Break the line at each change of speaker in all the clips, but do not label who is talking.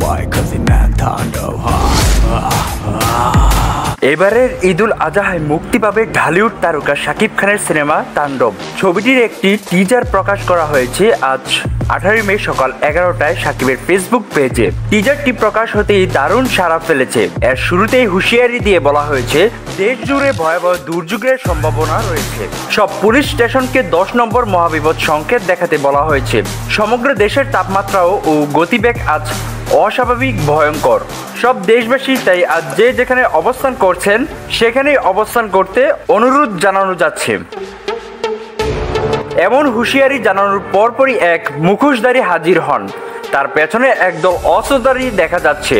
Why? 'Cause he man Taণ্ডব
এবারের ঈদুল আজহায় মুক্তি পাবে ঢালিউড তারকা শাকিব খানের সিনেমা তাণ্ডব। ছবিটির একটি টিজার প্রকাশ করা হয়েছে আজ 18 মে সকাল 11টায় শাকিবের ফেসবুক পেজে। টিজারটি প্রকাশ হতেই দারুণ সাড়া ফেলেছে। এর শুরুতেই হুঁশিয়ারি দিয়ে বলা হয়েছে দেশ জুড়ে ভয়াবহ দুর্যোগের সম্ভাবনা রয়েছে। সব পুলিশ স্টেশনকে 10 নম্বর মহাবিপদ সংকেত দেখাতে বলা হয়েছে। সমগ্র দেশের তাপমাত্রাও ও গতিবেগ আজ অস্বাভাবিক ভয়ঙ্কর। সব দেশবাসী তাই আজ যে যেখানে অবস্থান করছেন সেখানেই অবস্থান করতে অনুরোধ জানানো যাচ্ছে। এমন হুঁশিয়ারি জানানোর পরপরই এক মুখোশধারী হাজির হন। তার পেছনে একদল অস্ত্রধারী দেখা যাচ্ছে।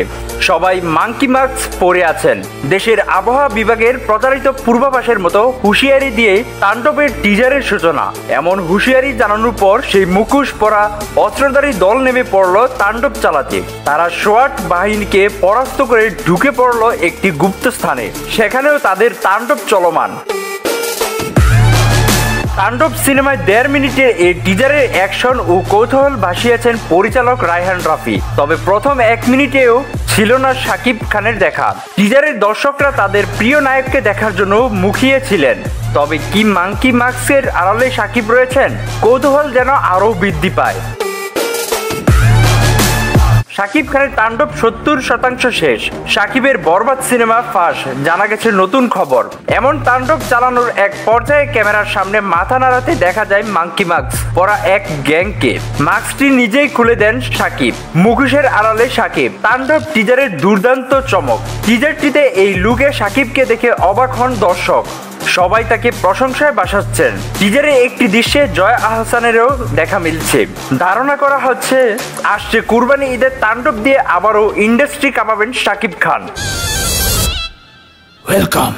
সবাই মাঙ্কি মাস্ক পরে আছেন। দেশের আবহাওয়া বিভাগের প্রচারিত পূর্বাভাসের মতো হুঁশিয়ারি দিয়ে তাণ্ডবের টিজারের সূচনা। এমন হুঁশিয়ারি জানানোর পর সেই মুখোশ পরা অস্ত্রধারী দল নেমে পড়ল তাণ্ডব চালাতে। তারা সোয়াট বাহিনীকে পরাস্ত করে ঢুকে পড়ল একটি গুপ্ত স্থানে। সেখানেও তাদের তাণ্ডব চলমান। তাণ্ডব সিনেমায় 1.5 মিনিটের এই টিজারের অ্যাকশন ও কৌতূহল ভাসিয়েছেন পরিচালক রায়হান রাফি। তবে প্রথম 1 মিনিটেও ছিল না শাকিব খানের দেখা। টিজারের দর্শকরা তাদের প্রিয় নায়ককে দেখার জন্য মুখিয়ে ছিলেন। তবে কি মাঙ্কি মাস্কের আড়ালে শাকিব রয়েছেন? কৌতূহল যেন আরও বৃদ্ধি পায়। শাকিব খানের তাণ্ডব 70% শেষ। শাকিবের বরবাদ সিনেমা ফাঁস, জানা গেছে নতুন খবর। এমন তাণ্ডব চালানোর এক পর্যায়ে ক্যামেরার সামনে মাথা নাড়াতে দেখা যায় মাঙ্কি মাস্ক পরা এক গ্যাংকে। মাস্কটি নিজেই খুলে দেন শাকিব। মুখোশের আড়ালে শাকিব। তাণ্ডব টিজারের দুর্দান্ত চমক। টিজারটিতে এই লুকে শাকিবকে দেখে অবাক হন দর্শক। সবাই তাকে প্রশংসায় ভাসাচ্ছেন। টিজারে একটি দৃশ্যে জয়া আহসানেরও দেখা মিলছে। ধারণা করা হচ্ছে আসছে কুরবানি ঈদের তাণ্ডব দিয়ে আবারও ইন্ডাস্ট্রি কাঁপাবেন শাকিব খান।
Welcome.